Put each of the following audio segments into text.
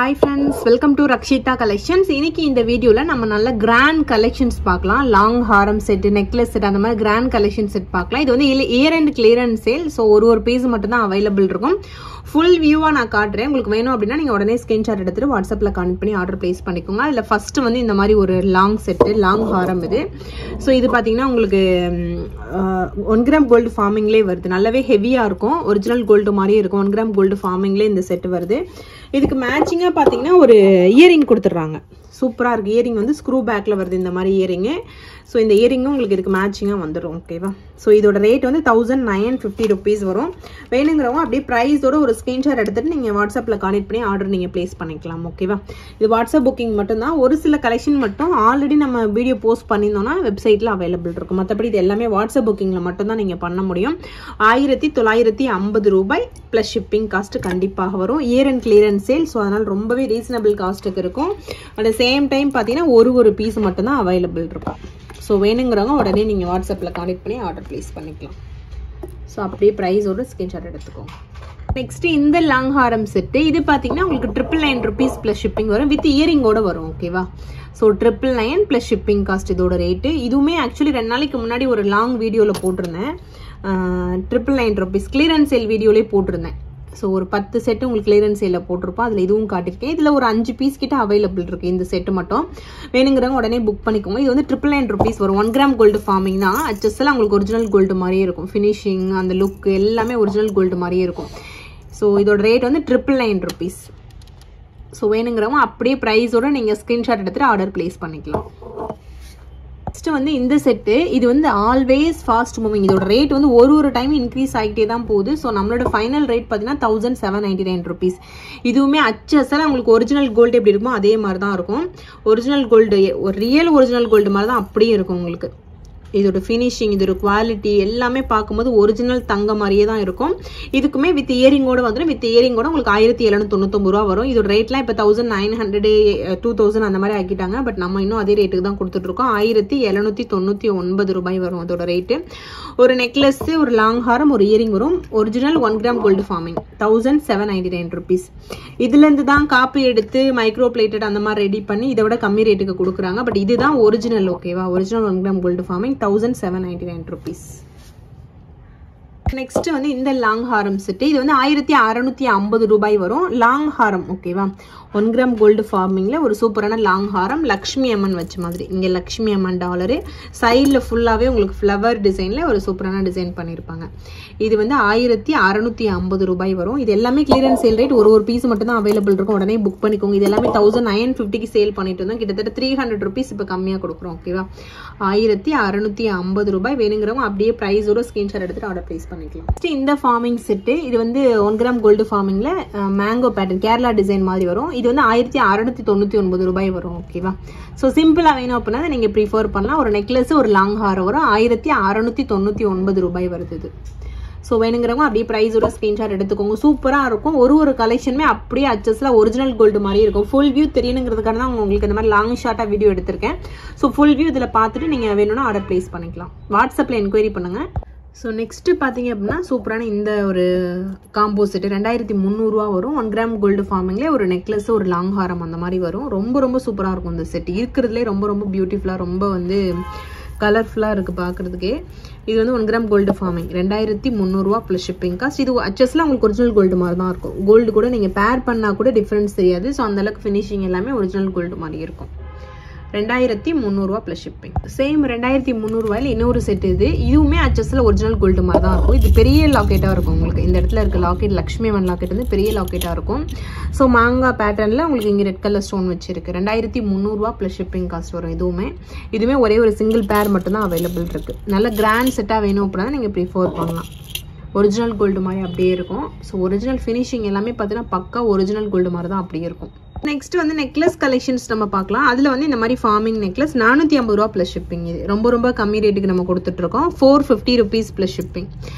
Hi friends, welcome to Rakshita Collections. இன்னைக்கு இந்த வீடியோல நம்ம நல்ல grand collections பார்க்கலாம். Long harem set, necklace set அந்த மாதிரி grand collection set பார்க்கலாம். இது வந்து year end clearance sale. So ஒரு piece மட்டும் தான் available இருக்கும். Full view-ஆ நான் காட்டுறேன். உங்களுக்கு வேணும் அப்படினா நீங்க உடனே screenshot எடுத்துட்டு WhatsApp-ல connect பண்ணி ஆர்டர் place பண்ணிக்கோங்க. அதுல first வந்து இந்த மாதிரி ஒரு long set, long harem இது. So இது பாத்தீங்கன்னா உங்களுக்கு 1 gram gold farmingலயே வருது. நல்லாவே ஹெவியா இருக்கும். ஒரிஜினல் கோல்ட் மாதிரியே இருக்கும். 1 gram gold farmingலயே இந்த செட் வருது. இதுக்கு மேட்சிங்கா பாத்தீங்கன்னா ஒரு இயரிங் கொடுத்துறாங்க. சூப்பரா இருக்கு. இயரிங் வந்து ஸ்க்ரூ பேக்ல வருது இந்த மாதிரி இயரிங். சோ இந்த இயரிங் உங்களுக்கு இதுக்கு மேட்சிங்கா வந்துரும். ஓகேவா? சோ இதோட ரேட் வந்து 1950 rupees வரும். வேணுங்கறவங்க அப்படியே பிரைஸோட ஒரு ஸ்கிரீன்ஷாட் எடுத்துட்டு நீங்க WhatsApp-ல கான்டாக்ட் பண்ணி ஆர்டர் நீங்க பிளேஸ் பண்ணிக்கலாம். ஓகேவா? இது WhatsApp புக்கிங் மட்டும் தான். ஒரு சில கலெக்ஷன் மட்டும் ஆல்ரெடி நம்ம வீடியோ போஸ்ட் பண்ணிருந்தோம்னா வெப்சைட்ல அவேலபிள் இருக்கும். மத்தபடி இது எல்லாமே WhatsApp புக்கிங்ல மட்டும் தான் நீங்க பண்ண முடியும். 1950 ரூபாய் plus shipping cost கண்டிப்பாக வரும். Year and clearance sale. So அதனால ரொம்பவே ரீசனபிள் காஸ்ட்க்கு இருக்கும். at the same time பாத்தீங்கன்னா ஒரு பீஸ் மட்டும் தான் அவேலபிள் இருக்கும். சோ வேணுங்கறவங்க உடனே நீங்க WhatsApp-ல கான்டாக்ட் பண்ணி ஆர்டர் பிளேஸ் பண்ணிக்கலாம். சோ அப்படியே பிரைஸோட ஸ்கிரீன்ஷாட் எடுத்துக்கோங்க. நெக்ஸ்ட் இந்த லாங் ஹாரம் செட் இது பாத்தீங்கன்னா உங்களுக்கு 999 rupees plus shipping வரும். வித் இயரிங்கோட வரும். ஓகேவா? சோ 999 plus shipping cost இதோட ரேட். இதுவுமே ஆக்சுவலி 2 நாளைக்கு முன்னாடி ஒரு லாங் வீடியோல போட்டிருந்தேன். 999 rupees கிளியரன்ஸ் சேல் வீடியோலயே போட்டிருந்தேன். சோ ஒரு 10 செட் உங்களுக்கு கிளியரன்ஸ் சேல்ல போட்டுருப்போம். அதுல இதுவும் காட்டிருக்கேன். இதுல ஒரு 5 பீஸ் கிட்ட அவைலபிள் இருக்கு. இந்த செட் மட்டும் வேணுங்கறவங்க உடனே புக் பண்ணிக்கோங்க. இது வந்து 999 rupees வரும். 1 gram gold farming தான். அச்சஸ்ல உங்களுக்கு ஒரிஜினல் கோல்ட் மாதிரியே இருக்கும். ஃபினிஷிங் அந்த லுக் எல்லாமே ஒரிஜினல் கோல்ட் மாதிரியே இருக்கும். சோ இதோட ரேட் வந்து 999 rupees. சோ வேணுங்கறவங்க அப்படியே பிரைஸோட நீங்க ஸ்கிரீன்ஷாட் எடுத்துட்டு ஆர்டர் பிளேஸ் பண்ணிக்கலாம். நெக்ஸ்ட் வந்து இந்த செட் இது வந்து ஆல்வேஸ் ஃபாஸ்ட் மூவிங். இதோட ரேட் வந்து ஒரு டைம் இன்க்ரீஸ் ஆகிட்டே தான் போகுது. ஸோ நம்மளோட ஃபைனல் ரேட் பார்த்தீங்கன்னா 1799 rupees. இதுவுமே அச்சஸாக உங்களுக்கு ஒரிஜினல் கோல்டு எப்படி இருக்குமோ அதே மாதிரி தான் இருக்கும். ஒரிஜினல் கோல்டு ஒரு ரியல் ஒரிஜினல் கோல்டு மாதிரி தான் அப்படியே இருக்கும் உங்களுக்கு. இதோட ஃபினிஷிங் இதோட குவாலிட்டி எல்லாமே பார்க்கும்போது ஒரிஜினல் தங்க மாதிரியே தான் இருக்கும். இதுக்குமே வித் இயரிங்கோட வந்துடும். வித் இயரிங்கோட உங்களுக்கு 1799 ரூபா வரும். இதோட ரேட்லாம் இப்போ 1900 2000 அந்த மாதிரி ஆக்கிட்டாங்க. பட் நம்ம இன்னும் அதே ரேட்டுக்கு தான் கொடுத்துட்டு இருக்கோம். 1799 ரூபாய் வரும் அதோட ரேட்டு. ஒரு நெக்லஸ் ஒரு லாங் ஹாரம் ஒரு இயரிங் வரும். Original 1 gram gold forming 1799 rupees. இதுல இருந்து தான் காப்பி எடுத்து மைக்ரோ பிளேட்டட் அந்த மாதிரி ரெடி பண்ணி இதை விட கம்மி ரேட்டுக்கு கொடுக்குறாங்க. பட் இதுதான் ஒரிஜினல். ஓகேவா? Original 1 gram gold forming 1799 rupees. Next வந்து இந்த லாங் ஹாரம் செட் இது வந்து 1650 ரூபாய் வரும். லாங் ஹாரம். ஓகேவா? 1 gram கோல்டு ஃபார்மிங்ல ஒரு சூப்பரான லாங் ஹாரம் லக்ஷ்மி அம்மன் வச்ச மாதிரி. இங்க லக்ஷ்மி அம்மன் டாலரு சைட்ல ஃபுல்லாவே உங்களுக்கு ஃப்ளவர் டிசைன்ல ஒரு சூப்பரான டிசைன் பண்ணிருப்பாங்க. இது வந்து 1650 ரூபாய் வரும். இது எல்லாமே கிளியரன்ஸ் சேல் ரேட். ஒரு பீஸ் மட்டும் தான் அவைலபிள் இருக்கும். உடனே புக் பண்ணிக்கோங்க. இது எல்லாமே 1950க்கு சேல் பண்ணிட்டு இருந்தோம். கிட்டத்தட்ட 300 rupees இப்ப கம்மியா கொடுக்குறோம். ஓகேவா? 1650 ரூபாய். வேணுங்கிறவங்க அப்படியே பிரைஸோட ஸ்கிரீன்ஷாட் எடுத்துட்டு ஆர்டர் பிளேஸ் பண்ணிக்கலாம். இந்த ஃபார்மிங் செட் இது வந்து 1 gram கோல்டு ஃபார்மிங்ல மேங்கோ பேட்டர்ன் கேரளா டிசைன் மாதிரி வரும். இது வந்து 1699 ரூபாய் வரும். ஓகேவா? சோ சிம்பிளா வேணும் அப்படின்னா நீங்க ப்ரிஃபர் பண்ணலாம். ஒரு நெக்லஸ் ஒரு லாங் ஹாரம் வரும். 1699 ரூபாய் வருது இது. சோ வேணுங்கிறவங்க அப்படியே பிரைஸோட ஸ்கிரீன்ஷாட் எடுத்துக்கோங்க. சூப்பரா இருக்கும். ஒரு கலெக்ஷனுமே அப்படியே அச்சஸ்ல ஒரிஜினல் கோல்டு மாதிரி இருக்கும். ஃபுல் வியூ தெரியணுங்கிறதுக்காக தான் உங்களுக்கு இந்த மாதிரி லாங் ஷார்ட்டா வீடியோ எடுத்திருக்கேன். சோ ஃபுல் வியூ இதுல பார்த்துட்டு நீங்க வேணும்னா ஆர்டர் பிளேஸ் பண்ணிக்கலாம். வாட்ஸ்அப்ல என்கொயரி பண்ணுங்க. ஸோ நெக்ஸ்ட் பார்த்தீங்க அப்படின்னா சூப்பரான இந்த ஒரு காம்போ செட் 2300 ரூபா வரும். 1 gram கோல்டு ஃபார்மிங்ல ஒரு நெக்லஸ் ஒரு லாங் ஹாரம் அந்த மாதிரி வரும். ரொம்ப சூப்பராக இருக்கும் இந்த செட். இருக்கிறதுலே ரொம்ப பியூட்டிஃபுல்லாக ரொம்ப வந்து கலர்ஃபுல்லாக இருக்குது பார்க்குறதுக்கே. இது வந்து 1 gram கோல்டு ஃபார்மிங் 2300 ரூபா ப்ளஸ் ஷிப்பிங் காஸ்ட். இது அச்சஸ்லாம் உங்களுக்கு ஒரிஜினல் கோல்டு மாதிரி தான் இருக்கும். கோல்டு கூட நீங்கள் பேர் பண்ணால் கூட டிஃப்ரென்ஸ் தெரியாது. ஸோ அந்தளவுக்கு ஃபினிஷிங் எல்லாமே ஒரிஜினல் கோல்டு மாதிரி இருக்கும். 2300 ரூபா பிளஸ் ஷிப்பிங். சேம் 2300 ரூபாயில இன்னொரு செட் இது. இதுவுமே அச்சஸ்ல ஒரிஜினல் கோல்டு மாதிரி தான் இருக்கும். இது பெரிய லாக்கெட்டா இருக்கும். உங்களுக்கு இந்த இடத்துல இருக்க லாக்கெட் லக்ஷ்மி அம்மன் லாக்கெட் வந்து பெரிய லாக்கெட்டா இருக்கும். ஸோ மாங்கா பேட்டர்ன்ல உங்களுக்கு இங்க ரெட் கலர் ஸ்டோன் வச்சிருக்கு. 2300 ரூபா பிளஸ் ஷிப்பிங் காஸ்ட் வரும். இதுவுமே ஒரே ஒரு சிங்கிள் பேர் மட்டும் தான் அவைலபிள் இருக்கு. நல்ல கிராண்ட் செட்டா வேணும் அப்படின்னா நீங்க ப்ரிஃபர் பண்ணலாம். ஒரிஜினல் கோல்டு மாதிரி அப்படியே இருக்கும். ஸோ ஒரிஜினல் ஃபினிஷிங் எல்லாமே பார்த்தீங்கன்னா பக்கா ஒரிஜினல் கோல்டு மாதிரி தான் அப்படியே இருக்கும். நெக்ஸ்ட் வந்து நெக்லஸ் கலெக்ஷன்ஸ் நம்ம பார்க்கலாம். அதுல வந்து இந்த மாதிரி ஃபார்மிங் நெக்லஸ் 450 ரூபா பிளஸ் ஷிப்பிங். இது ரொம்ப கம்மி ரேட்டுக்கு நம்ம கொடுத்துட்டு இருக்கோம். 450 rupees பிளஸ் ஷிப்பிங்.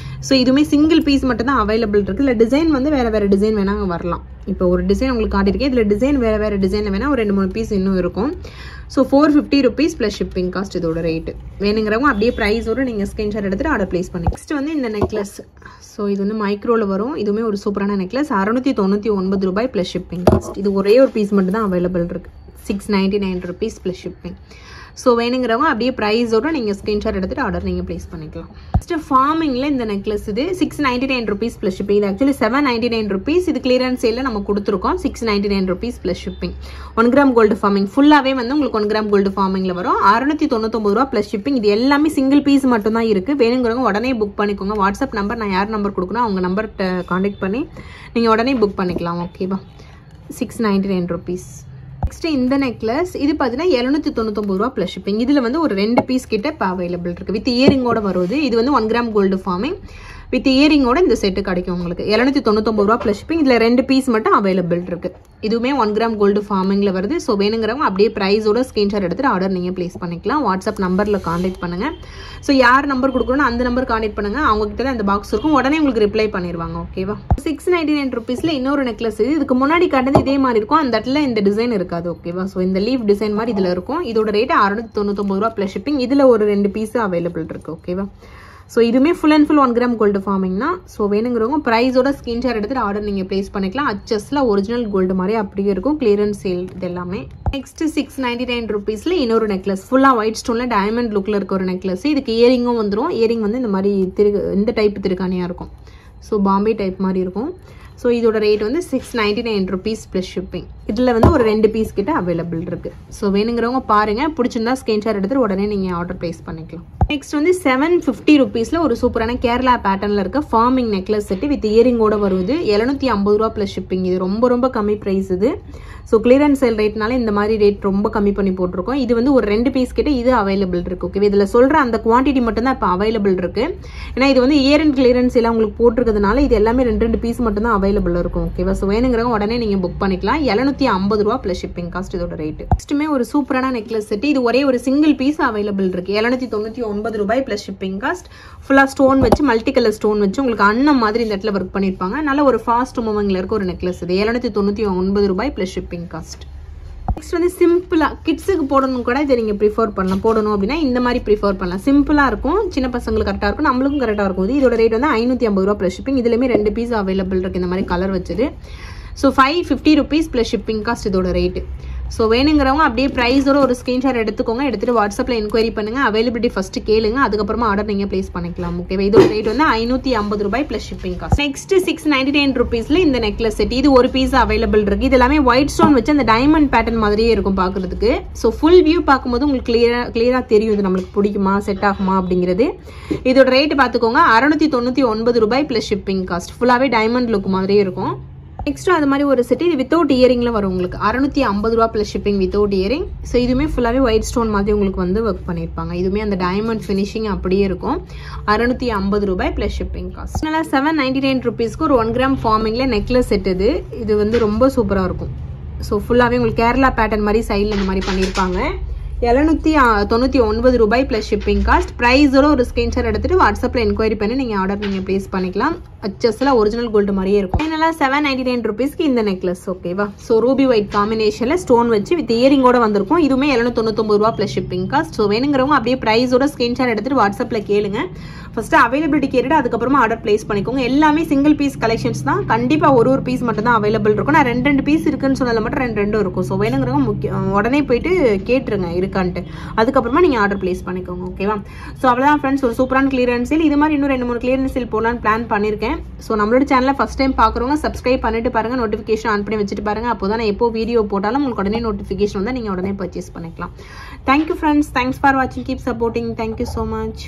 ஸோ இதுவுமே சிங்கிள் பீஸ் மட்டும் தான் அவைலபிள் இருக்கு. இல்லை டிசைன் வந்து வேற டிசைன் வேணாங்க வரலாம். இப்போ ஒரு டிசைன் உங்களுக்கு காட்டியிருக்கேன். இதில் டிசைன் வேறு டிசைனில் வேணால் ஒரு 2-3 பீஸ் இன்னும் இருக்கும். So 450 rupees plus shipping cost இதோட ரேட்டு. வேணுங்கிறவங்க அப்படியே ப்ரைஸோடு நீங்கள் ஸ்க்ரீன்ஷாட் எடுத்துகிட்டு ஆர்டர் ப்ளேஸ் பண்ணி. நெக்ஸ்ட் வந்து இந்த நெக்லஸ். ஸோ இது வந்து மைக்ரோவில் வரும். இதுவுமே ஒரு சூப்பரான நெக்லஸ். 699 ரூபாய் ப்ளஸ் ஷிப்பிங் காஸ்ட். இது ஒரே ஒரு பீஸ் மட்டும் தான் அவைலபிள் இருக்குது. 699 rupees ப்ளஸ் ஷிப்பிங். ஸோ வேணுங்கிறவங்க அப்படியே ப்ரைஸோடு நீங்கள் ஸ்க்ரீன்ஷாட் எடுத்துகிட்டு ஆர்டர் நீங்கள் ப்ளேஸ் பண்ணிக்கலாம். நெக்ஸ்ட்டு ஃபார்மிங்கில் இந்த நெக்லஸ் இது 699 rupees ப்ளஸ் ஷிப்பிங். இது ஆக்சுவலி 799 rupees. இது கிளியரன்ஸ் சேலில் நம்ம கொடுத்துருக்கோம். 699 rupees plus shipping. 1 gram gold forming ஃபுல்லாகவே வந்து உங்களுக்கு 1 கிராம் கோல்டு ஃபார்மிங்கில் வரும். 699 ரூபா ப்ளஸ் ஷிப்பிங். இது எல்லாமே சிங்கிள் பீஸ் மட்டும் தான் இருக்குது. வேணுங்கிறவங்க உடனே புக் பண்ணிக்கோங்க. வாட்ஸ்அப் நம்பர் நான் யார் நம்பர் கொடுக்கணும் அவங்க நம்பர்கிட்ட கான்டாக்ட் பண்ணி நீங்கள் உடனே புக் பண்ணிக்கலாம். ஓகேவா? 699 rupees. நெக்ஸ்ட் இந்த நெக்லஸ் இது பார்த்தீங்கன்னா 799 ரூபா ப்ளஸ் ஷிப்பிங். இதில் வந்து ஒரு 2 பீஸ் கிட்ட இப்போ அவைலபிள் இருக்குது. வித் இயரிங்கோட வருது. இது வந்து 1 கிராம் கோல்டு ஃபார்மிங் வித் இயரிங்கோட இந்த செட்டு கிடைக்கும் உங்களுக்கு. 799 ரூபா ப்ளஸ் ஷிப்பிங். இதில் 2 பீஸ் மட்டும் அவைலபிள் இருக்குது. இதுவுமே 1 கிராம் கோல்டு ஃபார்மிங்கில் வருது. ஸோ வேணுங்கிறவங்க அப்படியே ப்ரைஸோட ஸ்க்ரீன்ஷாட் எடுத்துகிட்டு ஆர்டர் நீங்கள் ப்ளேஸ் பண்ணிக்கலாம். வாட்ஸ்அப் நம்பரில் கான்டாக்ட் பண்ணுங்கள். ஸோ யார் நம்பர் கொடுக்கணும் அந்த நம்பர் கான்டாக்ட் பண்ணுங்கள். அவங்ககிட்ட தான் இந்த பாக்ஸ் இருக்கும். உடனே உங்களுக்கு ரிப்ளை பண்ணிடுவாங்க. ஓகேவா? 699 rupeesல இன்னொரு நெக்லஸ். இதுக்கு முன்னாடி காட்டுறது இதே மாதிரி இருக்கும். அந்த இடத்துல இந்த டிசைன் இருக்காது. ஓகேவா? ஸோ இந்த லீஃப் டிசைன் மாதிரி இதில் இருக்கும். இதோட ரேட்டு 699 ரூபா ப்ளஸ் ஷிப்பிங். இதில் ஒரு 2 பீஸ் அவைலபிள் இருக்குது. ஓகேவா? ஸோ இதுவுமே full and full 1 gram gold forming தான். ஸோ வேணுங்கிறவங்க ப்ரைஸோட ஸ்க்ரீன்ஷாட் எடுத்துகிட்டு ஆர்டர் நீங்கள் ப்ளேஸ் பண்ணிக்கலாம். அச்சஸில் ஒரிஜினல் கோல்டு மாதிரி அப்படியே இருக்கும். கிளியரன்ஸ் சேல் இது எல்லாமே. நெக்ஸ்ட் 699 rupeesல இன்னொரு நெக்லஸ். ஃபுல்லாக ஒயிட் ஸ்டோனில் டைமண்ட் லுக்கில் இருக்க ஒரு நெக்லஸ். இதுக்கு இயரிங்கும் வந்துடும். இயரிங் வந்து இந்த மாதிரி இந்த டைப் திருக்கானியாக இருக்கும். ஸோ பாம்பே டைப் மாதிரி இருக்கும். ஸோ இதோட ரேட் வந்து 699 rupees ப்ளஸ் ஷிப்பிங். இதில் வந்து ஒரு 2 பீஸ் கிட்ட அவைலபிள் இருக்குது. ஸோ வேணுங்கிறவங்க பாருங்கள். பிடிச்சிருந்தா ஸ்க்ரீன்ஷாட் எடுத்துகிட்டு உடனே நீங்கள் ஆர்டர் ப்ளேஸ் பண்ணிக்கலாம். நெக்ஸ்ட் வந்து 750 rupeesல ஒரு சூப்பரான கேரளா பேட்டர்னில் இருக்க ஃபார்மிங் நெக்லஸ் செட்டு வித் இயரிங்கோட வருது. 750 ரூபா ப்ளஸ் ஷிப்பிங். இது ரொம்ப கம்மி ப்ரைஸ் இது. ஸோ கிளியரன்ஸ் சேல் ரேட்னால இந்த மாதிரி ரேட் ரொம்ப கம்மி பண்ணி போட்டிருக்கோம். இது வந்து ஒரு 2 பீஸ் கிட்ட இது அவைலபிள் இருக்குது. ஓகே, இதில் சொல்கிற அந்த குவான்டிட்டி மட்டும் தான் இப்போ அவைலபிள் இருக்குது. ஏன்னா இது வந்து இயர் அண்ட் கிளியரன்ஸ் எல்லாம் உங்களுக்கு போட்டிருக்கிறதுனால இது எல்லாமே 2 பீஸ் மட்டும் தான் அவைலபிள் இருக்கும். ஓகேவா? ஸோ வேணுங்கிறவங்க உடனே நீங்கள் புக் பண்ணிக்கலாம். 750 ரூபா ப்ளஸ் ஷிப்பிங் காஸ்ட் இதோட ரேட்டு. நெக்ஸ்ட்டுமே ஒரு சூப்பரான நெக்லஸ் செட். இது ஒரே ஒரு சிங்கிள் பீஸ் அவைலபிள் இருக்குது. 799 ரூபாய் ப்ளஸ் ஷிப்பிங் காஸ்ட். ஃபுல்லாக ஸ்டோன் வச்சு மல்டி கலர் ஸ்டோன் வச்சு உங்களுக்கு அண்ணன் மாதிரி இந்த இடத்துல ஒர்க் பண்ணியிருப்பாங்க. நல்ல ஒரு ஃபாஸ்ட் மூவிங்கில் இருக்க ஒரு நெக்லஸ் இது. 799 ரூபாய் ப்ளஸ் ஷிப்பிங் காஸ்ட். நெக்ஸ்ட் வந்து சிம்பிளாக கிட்ஸுக்கு போடணும் கூட இதை நீங்கள் ப்ரிஃபர் பண்ணலாம். போடணும் அப்படின்னா இந்த மாதிரி ப்ரிஃபர் பண்ணலாம். சிம்பிளாக இருக்கும். சின்ன பசங்களுக்கு கரெக்டாக இருக்கும். நம்மளுக்கும் கரெக்டாக இருக்கும். இதோட ரேட் வந்து 550 ரூபா ப்ளஸ் ஷிப்பிங். இதுலேயுமே 2 பீஸ் அவைலபிள் இருக்குது இந்த மாதிரி கலர் வச்சது. So 550 rupees plus shipping cost இதோட ரேட்டு. ஸோ வேணுங்கிறவங்க அப்படியே ப்ரைஸோட ஒரு ஸ்க்ரீன்ஷாட் எடுத்துக்கோங்க. எடுத்துகிட்டு வாட்ஸ்அப்பில் என்கொயரி பண்ணுங்கள். அவைலபிலிட்டி ஃபஸ்ட்டு கேளுங்க. அதுக்கப்புறமா ஆர்டர் நீங்கள் ப்ளேஸ் பண்ணிக்கலாம். ஓகேவா? இதோட ரேட் வந்து 550 ரூபாய் ப்ளஸ் ஷிப்பிங் காஸ்ட். நெக்ஸ்ட் 699 rupeesல இந்த நெக்லஸ் செட். இது ஒரு பீஸ் அவைலபிள் இருக்குது. இது எல்லாமே ஒயிட் ஸ்டோன் வச்சு அந்த டைமண்ட் பேட்டர்ன் மாதிரியே இருக்கும் பார்க்குறதுக்கு. ஸோ ஃபுல் வியூ பார்க்கும்போது உங்களுக்கு கிளியராக தெரியும் இது நம்மளுக்கு பிடிக்குமா செட் ஆகுமா அப்படிங்கிறது. இதோட ரேட்டு பார்த்துக்கோங்க. 699 ரூபாய் ப்ளஸ் ஷிப்பிங் காஸ்ட். ஃபுல்லாகவே டைமண்ட் லுக் மாதிரியே இருக்கும். நெக்ஸ்ட் அது மாதிரி ஒரு செட். இது வித்தவுட் இயரிங்ல வரும் உங்களுக்கு. 650 ரூபா plus shipping without earring. So இதுவுமே ஃபுல்லாகவே ஒயிட் ஸ்டோன் மாதிரி உங்களுக்கு வந்து ஒர்க் பண்ணியிருப்பாங்க. இதுவுமே அந்த டைமண்ட் ஃபினிஷிங் அப்படியே இருக்கும். 650 ரூபாய் ப்ளஸ் ஷிப்பிங் காஸ்ட். நல்லா 799 rupeesக்கு ஒரு 1 கிராம் ஃபார்மிங்கில் நெக்லஸ் செட் இது. இது வந்து ரொம்ப சூப்பராக இருக்கும். ஸோ ஃபுல்லாகவே உங்களுக்கு கேரளா பேட்டர்ன் மாதிரி சைடில் இந்த மாதிரி பண்ணியிருப்பாங்க. 799 ரூபாய் ப்ளஸ் ஷிப்பிங் காஸ்ட். ப்ரைஸோட ஒரு ஸ்க்ரீன்ஷாட் எடுத்துகிட்டு வாட்ஸ்அப்பில் என்கொயரி பண்ணி நீங்கள் ஆர்டர் நீங்கள் ப்ளேஸ் பண்ணிக்கலாம். அச்சஸில் ஒரிஜினல் கோல்டு மாதிரியே இருக்கும். ஃபைனலாக 799 rupeesக்கு இந்த நெக்லஸ். ஓகேவா? ஸோ ரூபி ஒயிட் காம்பினேஷனில் ஸ்டோன் வச்சு வித் இயரிங்கோட வந்திருக்கும். இதுவுமே 799 ரூபா ப்ளஸ் ஷிப்பிங் காஸ்ட். ஸோ வேணுங்கிறவங்க அப்படியே ப்ரைஸோட ஸ்க்ரீன்ஷாட் எடுத்துகிட்டு வாட்ஸ்அப்பில் கேளுங்க. ஃபஸ்ட்டு அவைலபிலிட்டி கேட்டுட்டு அதுக்கப்புறமா ஆர்டர் ப்ளேஸ் பண்ணிக்கோங்க. எல்லாமே சிங்கிள் பீஸ் கலெக்ஷன்ஸ் தான். கண்டிப்பாக ஒரு பீஸ் மட்டும் தான் அவைலபிள் இருக்கும். நான் 2 பீஸ் இருக்குன்னு சொன்னதில் மட்டும் 2 இருக்கும். ஸோ வேணுங்கிறவங்க உடனே போயிட்டு கேட்டுருங்க இருக்கான்ட்டு. அதுக்கப்புறமா நீங்கள் ஆர்டர் ப்ளேஸ் பண்ணிக்கோங்க. ஓகேவா? ஸோ அவ்வளோதான் ஃப்ரெண்ட்ஸ். ஒரு சூப்பரான கிளியரன்ஸ் சேல். இது மாதிரி இன்னும் 2-3 கிளியரன்ஸ் சேல் போடலான்னு பிளான் பண்ணியிருக்கேன். ஸோ நம்மளோட சேனலை ஃபஸ்ட் டைம் பார்க்குறவங்க சப்ஸ்கிரைப் பண்ணிட்டு பாருங்கள். நோட்டிஃபிகேஷன் ஆன் பண்ணி வச்சுட்டு பாருங்கள். அப்போ தான் நான் எப்போ வீடியோ போட்டாலும் உங்களுக்கு உடனே நோட்டிஃபிகேஷன் வந்தால் நீங்கள் உடனே பர்ச்சேஸ் பண்ணிக்கலாம். Thank you friends. தேங்க்ஸ் ஃபார் வாட்சிங். Keep supporting. Thank you so much.